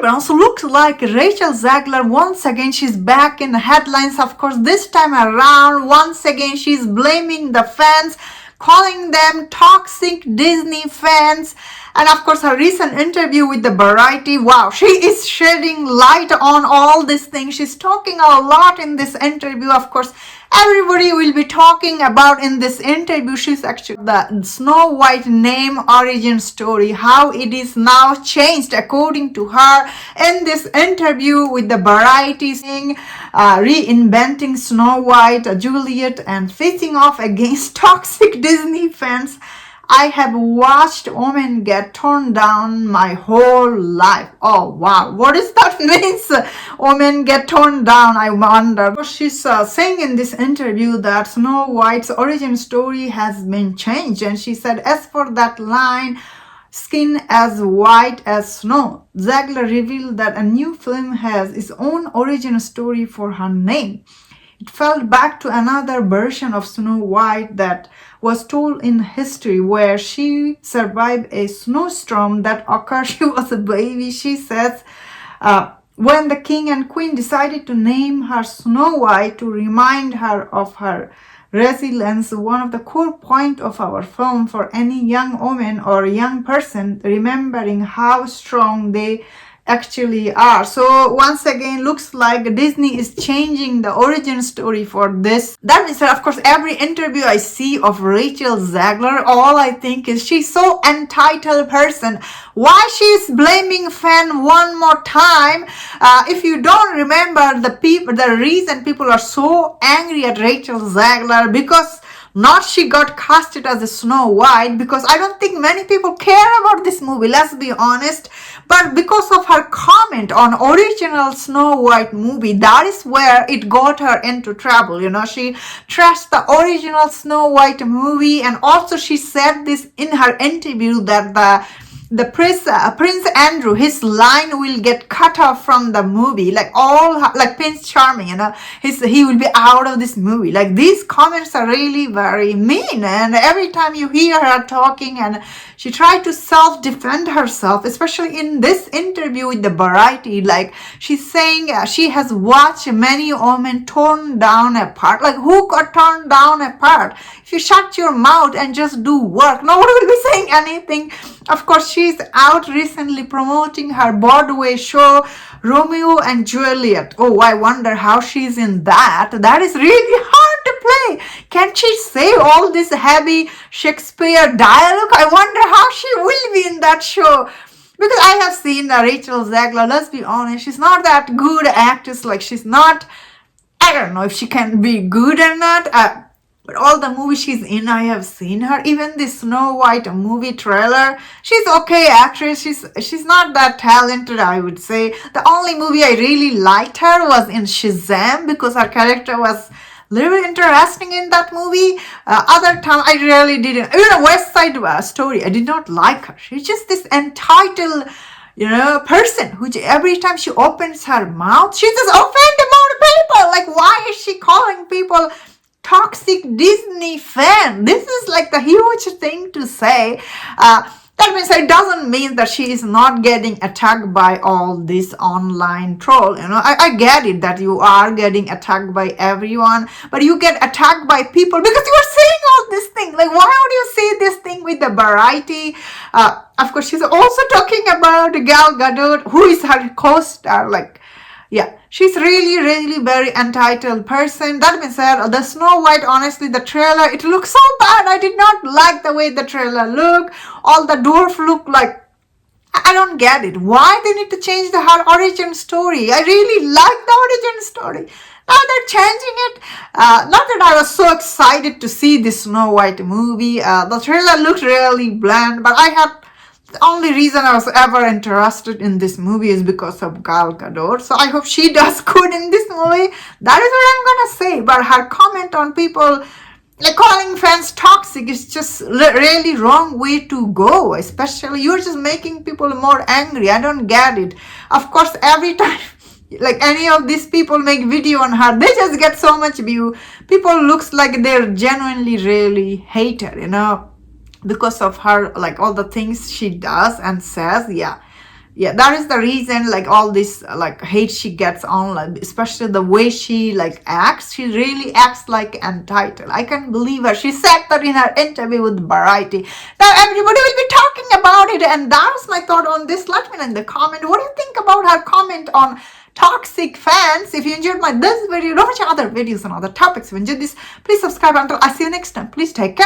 everyone. So looks like Rachel Zegler once again, she's back in the headlines. Of course, this time around, once again, she's blaming the fans, calling them toxic Disney fans. And of course, her recent interview with the Variety, wow, she is shedding light on all these things. She's talking a lot in this interview. Of course, everybody will be talking about in this interview. She's actually the Snow White name origin story, how it is now changed according to her in this interview with the Variety, saying reinventing Snow White, Juliet, and facing off against toxic Disney fans. I have watched women get torn down my whole life. Oh wow, what does that mean? Women get torn down, I wonder. She's saying in this interview that Snow White's origin story has been changed, and she said, as for that line, skin as white as snow, Zegler revealed that a new film has its own origin story for her name. It fell back to another version of Snow White that was told in history, where she survived a snowstorm that occurred. She was a baby. She says, when the king and queen decided to name her Snow White to remind her of her resilience, one of the core points of our film for any young woman or young person, remembering how strong they actually are. So once again, looks like Disney is changing the origin story for this. That means that, of course, every interview I see of Rachel Zegler, all I think is she's so entitled person. Why she's blaming fan one more time? If you don't remember the reason people are so angry at Rachel Zegler, because not she got casted as a Snow White, because I don't think many people care about this movie, let's be honest, but because of her comment on original Snow White movie, that is where it got her into trouble. You know, she trashed the original Snow White movie, and also she said this in her interview that the Prince Andrew, his line will get cut off from the movie, like Prince Charming, you know, he will be out of this movie. Like, these comments are really very mean, and every time you hear her talking, and she tried to self-defend herself, especially in this interview with the Variety. Like, she's saying she has watched many women torn down apart. Like, who got torn down apart? If you shut your mouth and just do work, nobody will be saying anything. Of course, she's out recently promoting her Broadway show, Romeo and Juliet. Oh, I wonder how she's in that. That is really hard to play. Can she say all this heavy Shakespeare dialogue? I wonder how she will be in that show. Because I have seen Rachel Zegler, let's be honest, she's not that good actress. Like, she's not, I don't know if she can be good or not. But all the movies she's in, I have seen her. Even the Snow White movie trailer, she's okay actress. She's not that talented, I would say. The only movie I really liked her was in Shazam, because her character was a little interesting in that movie. Other time, I really didn't. Even West Side Story, I did not like her. She's just this entitled, you know, person who every time she opens her mouth, she just offends more people. Like, why is she calling people toxic Disney fan? This is like the huge thing to say. That means it doesn't mean that she is not getting attacked by all this online troll. You know, I get it that you are getting attacked by everyone, but you get attacked by people because you are saying all this thing. Like, why would you say this thing with the Variety? Of course, she's also talking about Gal Gadot, who is her co-star. Like, yeah, she's really very entitled person. That being said, the Snow White, honestly, the trailer, it looks so bad. I did not like the way the trailer looked. All the dwarf look like, I don't get it. Why they need to change her origin story? I really like the origin story. Now they're changing it. Not that I was so excited to see this Snow White movie. The trailer looked really bland, but the only reason I was ever interested in this movie is because of Gal Gadot. So I hope she does good in this movie. That is what I'm gonna say. But her comment on people, like calling fans toxic, is just really wrong way to go. Especially, you're just making people more angry. I don't get it. Of course, every time like any of these people make video on her, they just get so much view. People looks like they're genuinely really hate her, you know, because of her, like all the things she does and says. Yeah, Yeah, that is the reason, like, all this like hate she gets online, especially the way she like acts. She really acts like entitled. I can't believe her. She said that in her interview with Variety. Now everybody will be talking about it, and that's my thought on this. Let me know in the comment, what do you think about her comment on toxic fans? If you enjoyed my this video, don't watch other videos on other topics. If you enjoyed this, please subscribe. Until I see you next time, please take care.